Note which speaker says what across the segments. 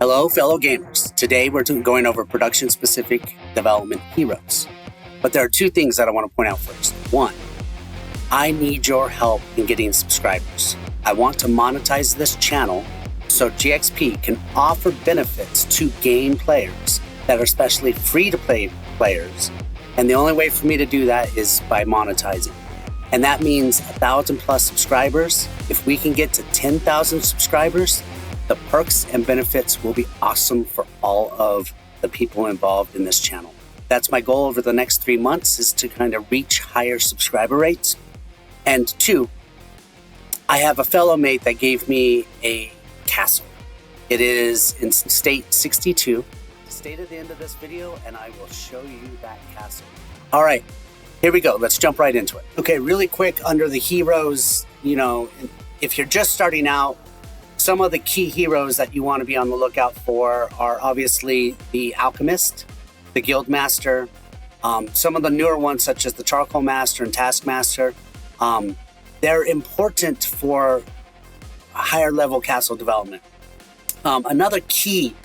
Speaker 1: Hello, fellow gamers. Today we're going over production-specific development heroes. But there are two things that I want to point out first. One, I need your help in getting subscribers. I want to monetize this channel so GXP can offer benefits to game players that are especially free-to-play players. And the only way for me to do that is by monetizing. And that means 1,000 plus subscribers. If we can get to 10,000 subscribers, the perks and benefits will be awesome for all of the people involved in this channel. That's my goal over the next 3 months, is to kind of reach higher subscriber rates. And two, I have a fellow mate that gave me a castle. It is in state 62. Stay to the end of this video and I will show you that castle. All right, here we go. Let's jump right into it. Okay, really quick under the heroes, if you're just starting out, some of the key heroes that you want to be on the lookout for are obviously the Alchemist, the Guild Master, some of the newer ones such as the Charcoal Master and Taskmaster. They're important for higher level castle development. Another key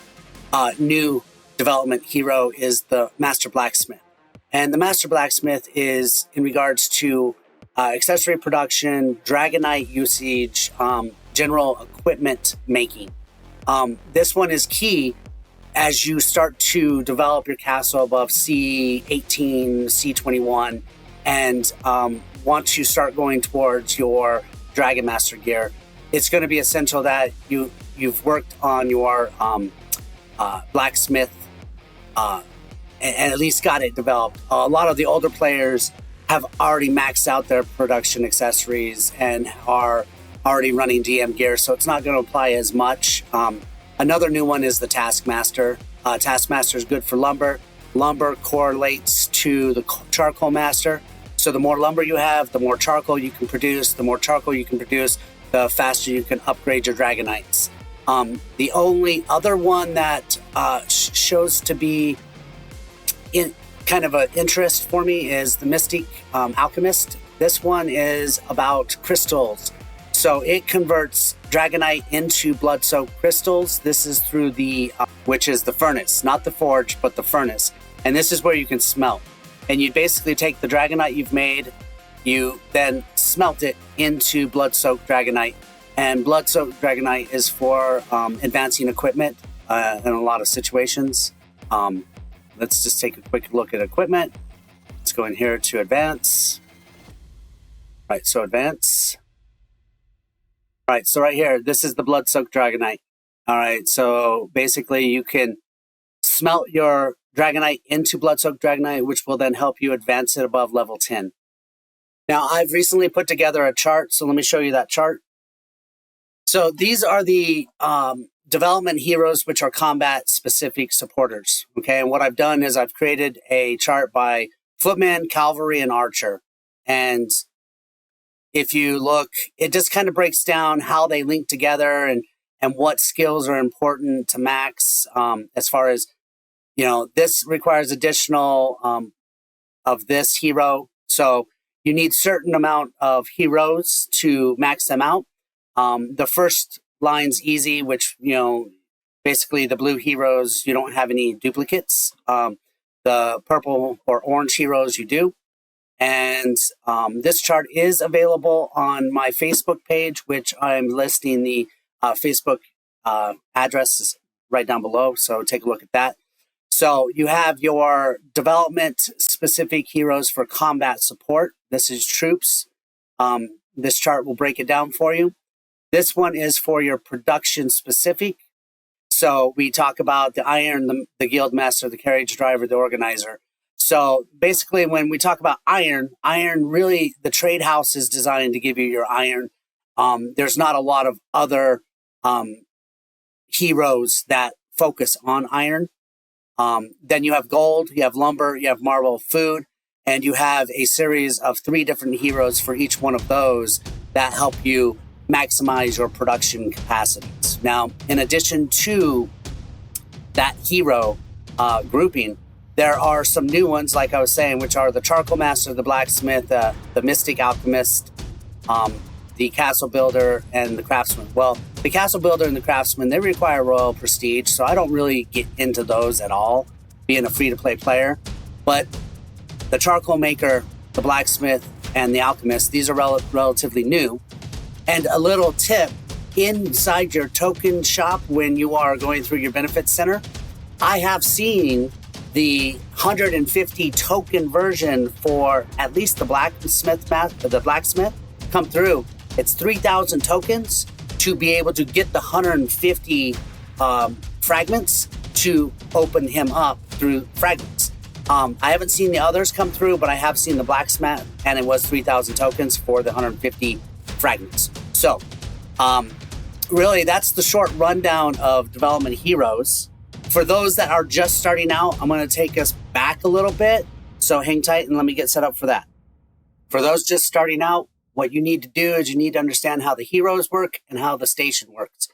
Speaker 1: new development hero is the Master Blacksmith. And the Master Blacksmith is in regards to accessory production, Dragonite usage, general equipment making. This one is key as you start to develop your castle above C18, C21, and once you start going towards your Dragon Master gear, it's going to be essential that you've worked on your blacksmith and at least got it developed. A lot of the older players have already maxed out their production accessories and are already running DM gear, so it's not going to apply as much. Another new one is the Taskmaster. Taskmaster is good for lumber. Lumber correlates to the Charcoal Master. So the more lumber you have, the more charcoal you can produce. The more charcoal you can produce, the faster you can upgrade your Dragonites. The only other one that shows to be in kind of an interest for me is the Mystic Alchemist. This one is about crystals. So it converts Dragonite into blood-soaked crystals. This is through the, which is the furnace, not the forge, but the furnace. And this is where you can smelt. And you basically take the Dragonite you've made, you then smelt it into blood-soaked Dragonite. And blood-soaked Dragonite is for advancing equipment in a lot of situations. Let's just take a quick look at equipment. Let's go in here to advance. All right, so advance. All right, so right here, this is the blood-soaked Dragonite. All right, so basically you can smelt your Dragonite into blood-soaked Dragonite, which will then help you advance it above level 10. Now, I've recently put together a chart, so let me show you that chart. So these are the development heroes, which are combat-specific supporters, okay? And what I've done is I've created a chart by Footman, Cavalry, and Archer. And if you look, it just kind of breaks down how they link together and what skills are important to max as far as, this requires additional of this hero. So you need certain amount of heroes to max them out. The first line's easy, which, basically the blue heroes, you don't have any duplicates. The purple or orange heroes, you do. And this chart is available on my Facebook page, which I'm listing the Facebook address right down below. So take a look at that. So you have your development-specific heroes for combat support. This is troops. This chart will break it down for you. This one is for your production-specific. So we talk about the Iron, the Guild Master, the Carriage Driver, the Organizer. So basically, when we talk about iron really, the trade house is designed to give you your iron. There's not a lot of other heroes that focus on iron. Then you have gold, you have lumber, you have marble, food, and you have a series of 3 different heroes for each one of those that help you maximize your production capacities. Now, in addition to that hero grouping, there are some new ones, like I was saying, which are the Charcoal Master, the Blacksmith, the Mystic Alchemist, the Castle Builder and the Craftsman. Well, the Castle Builder and the Craftsman, they require Royal Prestige, so I don't really get into those at all, being a free-to-play player. But the Charcoal Maker, the Blacksmith, and the Alchemist, these are relatively new. And a little tip, inside your token shop when you are going through your benefits center, I have seen the 150 token version for at least the blacksmith come through. It's 3,000 tokens to be able to get the 150 fragments to open him up through fragments. I haven't seen the others come through, but I have seen the blacksmith, and it was 3,000 tokens for the 150 fragments. So, really, that's the short rundown of Development Heroes. For those that are just starting out, I'm going to take us back a little bit. So hang tight and let me get set up for that. For those just starting out, what you need to do is you need to understand how the heroes work and how the station works.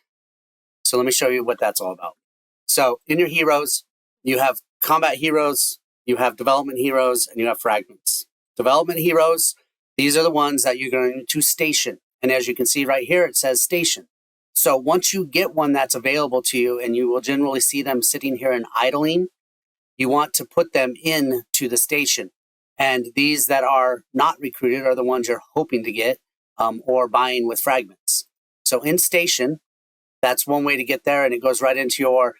Speaker 1: So let me show you what that's all about. So in your heroes, you have combat heroes, you have development heroes, and you have fragments. Development heroes, these are the ones that you're going to station. And as you can see right here, it says station. So once you get one that's available to you, and you will generally see them sitting here and idling, you want to put them into the station. And these that are not recruited are the ones you're hoping to get or buying with fragments. So in station, that's one way to get there, and it goes right into your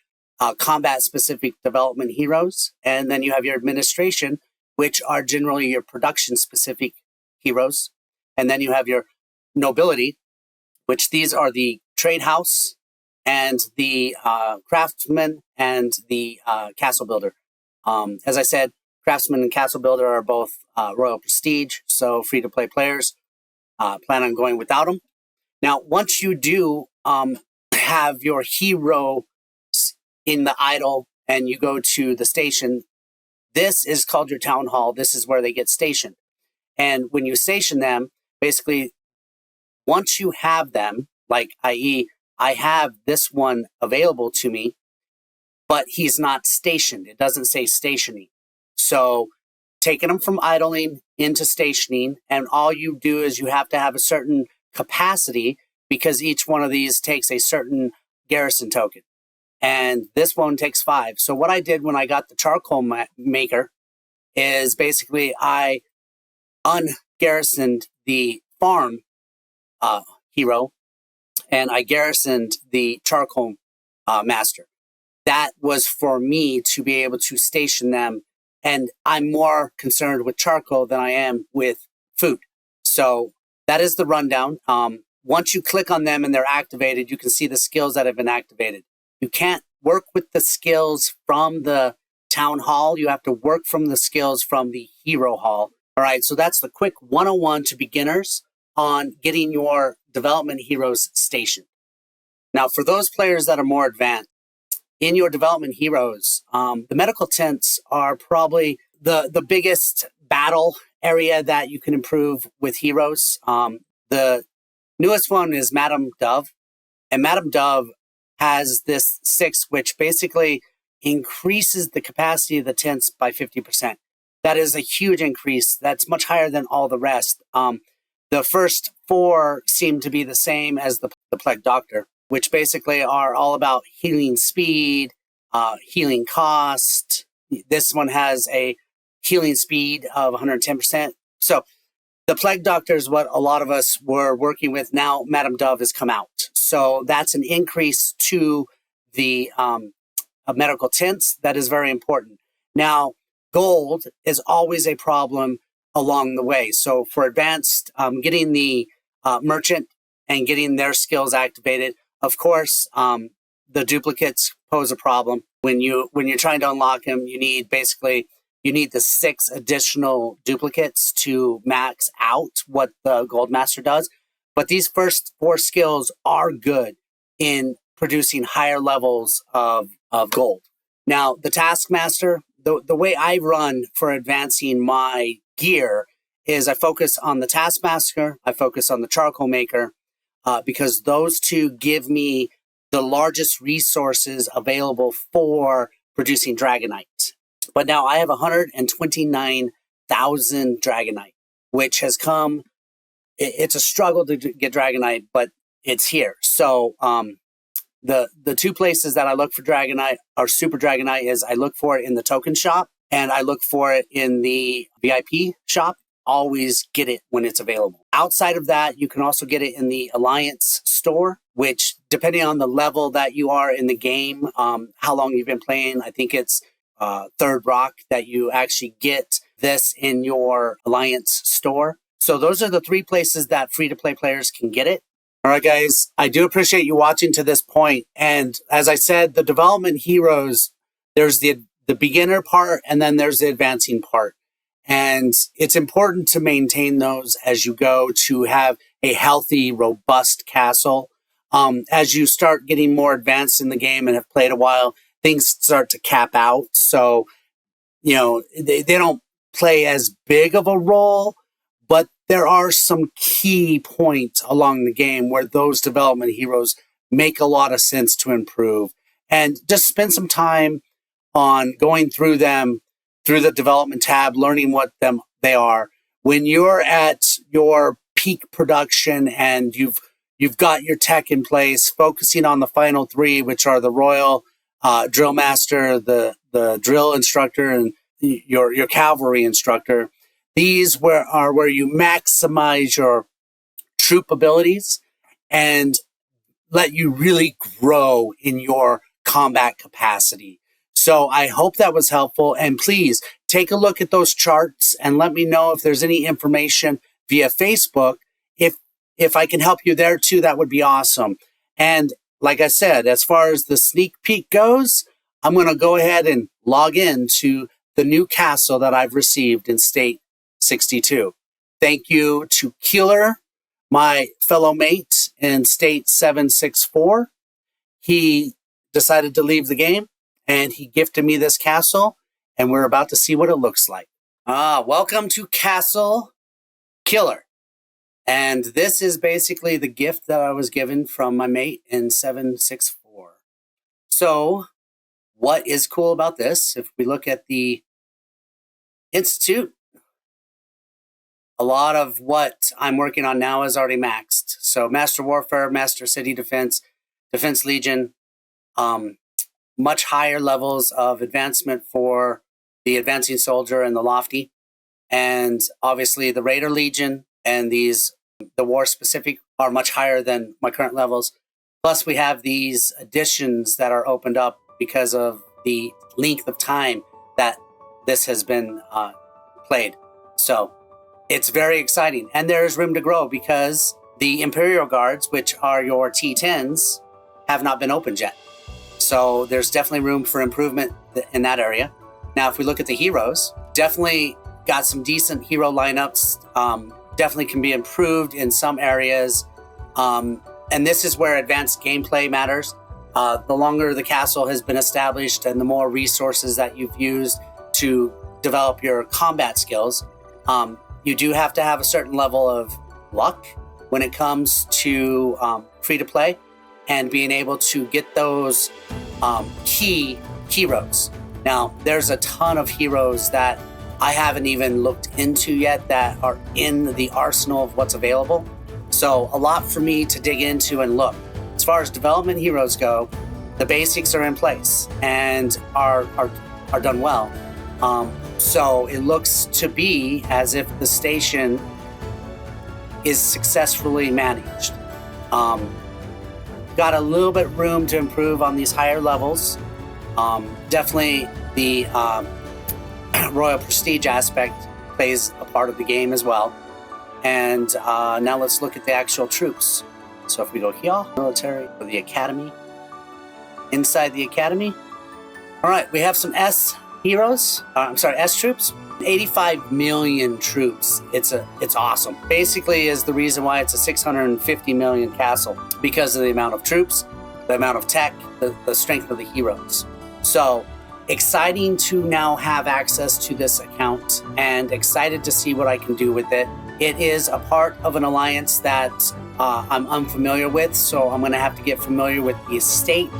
Speaker 1: combat-specific development heroes. And then you have your administration, which are generally your production-specific heroes. And then you have your nobility, which these are the trade house and the craftsman and the castle builder. As I said, craftsman and castle builder are both Royal Prestige, so free-to-play players plan on going without them. Now, once you do have your hero in the idle and you go to the station, this is called your town hall. This is where they get stationed. And when you station them, basically, once you have them, like i.e., I have this one available to me, but he's not stationed. It doesn't say stationing. So taking them from idling into stationing, and all you do is you have to have a certain capacity because each one of these takes a certain garrison token. And this one takes 5. So what I did when I got the Charcoal Maker is basically I ungarrisoned the farm hero, and I garrisoned the Charcoal Master. That was for me to be able to station them, and I'm more concerned with charcoal than I am with food. So that is the rundown. Once you click on them and they're activated, you can see the skills that have been activated. You can't work with the skills from the town hall. You have to work from the skills from the hero hall. All right, so that's the quick 101 to beginners on getting your development heroes stationed. Now, for those players that are more advanced, in your development heroes, the medical tents are probably the biggest battle area that you can improve with heroes. The newest one is Madame Dove, and Madame Dove has this 6, which basically increases the capacity of the tents by 50%. That is a huge increase. That's much higher than all the rest. The first 4 seem to be the same as the Plague Doctor, which basically are all about healing speed, healing cost. This one has a healing speed of 110%. So the Plague Doctor is what a lot of us were working with. Now Madame Dove has come out. So that's an increase to the medical tents. That is very important. Now, gold is always a problem along the way. So for advanced, getting the merchant and getting their skills activated, of course, the duplicates pose a problem. When you're trying to unlock them, you need the 6 additional duplicates to max out what the Gold Master does. But these first 4 skills are good in producing higher levels of gold. Now, the Taskmaster, the way I run for advancing my gear is I focus on the Taskmaster, I focus on the Charcoal Maker, because those 2 give me the largest resources available for producing Dragonite. But now I have 129,000 Dragonite, which has come it's a struggle to get Dragonite, but it's here. So the two places that I look for Dragonite or Super Dragonite is I look for it in the token shop and I look for it in the VIP shop. Always get it when it's available. Outside of that, you can also get it in the Alliance store, which depending on the level that you are in the game, how long you've been playing, I think it's third ROC that you actually get this in your Alliance store. So those are the three places that free-to-play players can get it. All right, guys, I do appreciate you watching to this point. And as I said, the development heroes, there's the beginner part and then there's the advancing part. And it's important to maintain those as you go to have a healthy, robust castle. As you start getting more advanced in the game and have played a while, things start to cap out. So, they don't play as big of a role, but there are some key points along the game where those development heroes make a lot of sense to improve. And just spend some time on going through them through the development tab, learning what they are. When you're at your peak production and you've got your tech in place, focusing on the final three, which are the Royal Drill Master, the Drill Instructor, and your Cavalry Instructor. These are where you maximize your troop abilities and let you really grow in your combat capacity. So I hope that was helpful. And please take a look at those charts and let me know if there's any information via Facebook. If I can help you there too, that would be awesome. And like I said, as far as the sneak peek goes, I'm going to go ahead and log in to the new castle that I've received in State 62. Thank you to Keeler, my fellow mate in State 764. He decided to leave the game. And he gifted me this castle, and we're about to see what it looks like. Welcome to Castle Killer. And this is basically the gift that I was given from my mate in 764. So what is cool about this? If we look at the Institute, a lot of what I'm working on now is already maxed. So Master Warfare, Master City Defense, Defense Legion, much higher levels of advancement for the Advancing Soldier and the Lofty. And obviously the Raider Legion and the War Specific are much higher than my current levels. Plus we have these additions that are opened up because of the length of time that this has been played. So it's very exciting. And there's room to grow because the Imperial Guards, which are your T10s, have not been opened yet. So there's definitely room for improvement in that area. Now, if we look at the heroes, definitely got some decent hero lineups. Definitely can be improved in some areas. And this is where advanced gameplay matters. The longer the castle has been established and the more resources that you've used to develop your combat skills, you do have to have a certain level of luck when it comes to free-to-play. And being able to get those key heroes. Now, there's a ton of heroes that I haven't even looked into yet that are in the arsenal of what's available. So a lot for me to dig into and look. As far as development heroes go, the basics are in place and are done well. So it looks to be as if the station is successfully managed. Got a little bit room to improve on these higher levels. Definitely the Royal Prestige aspect plays a part of the game as well. And now let's look at the actual troops. So if we go here, military, or the academy. Inside the academy. All right, we have some S troops. 85 million troops. It's awesome. Basically is the reason why it's a 650 million castle, because of the amount of troops, the amount of tech, the strength of the heroes. So exciting to now have access to this account and excited to see what I can do with it. It is a part of an alliance that I'm unfamiliar with, so I'm going to have to get familiar with the estate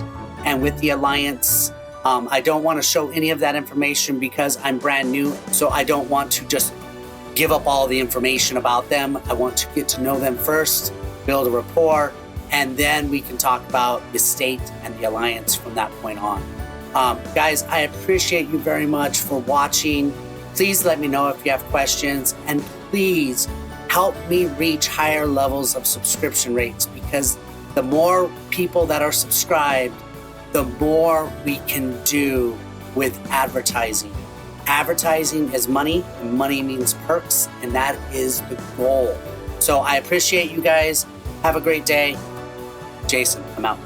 Speaker 1: and with the alliance. I don't want to show any of that information because I'm brand new, so I don't want to just give up all the information about them. I want to get to know them first, build a rapport, and then we can talk about the state and the alliance from that point on. Guys, I appreciate you very much for watching. Please let me know if you have questions, and please help me reach higher levels of subscription rates, because the more people that are subscribed, the more we can do with advertising. Advertising is money, and money means perks, and that is the goal. So I appreciate you guys. Have a great day. Jason, I'm out.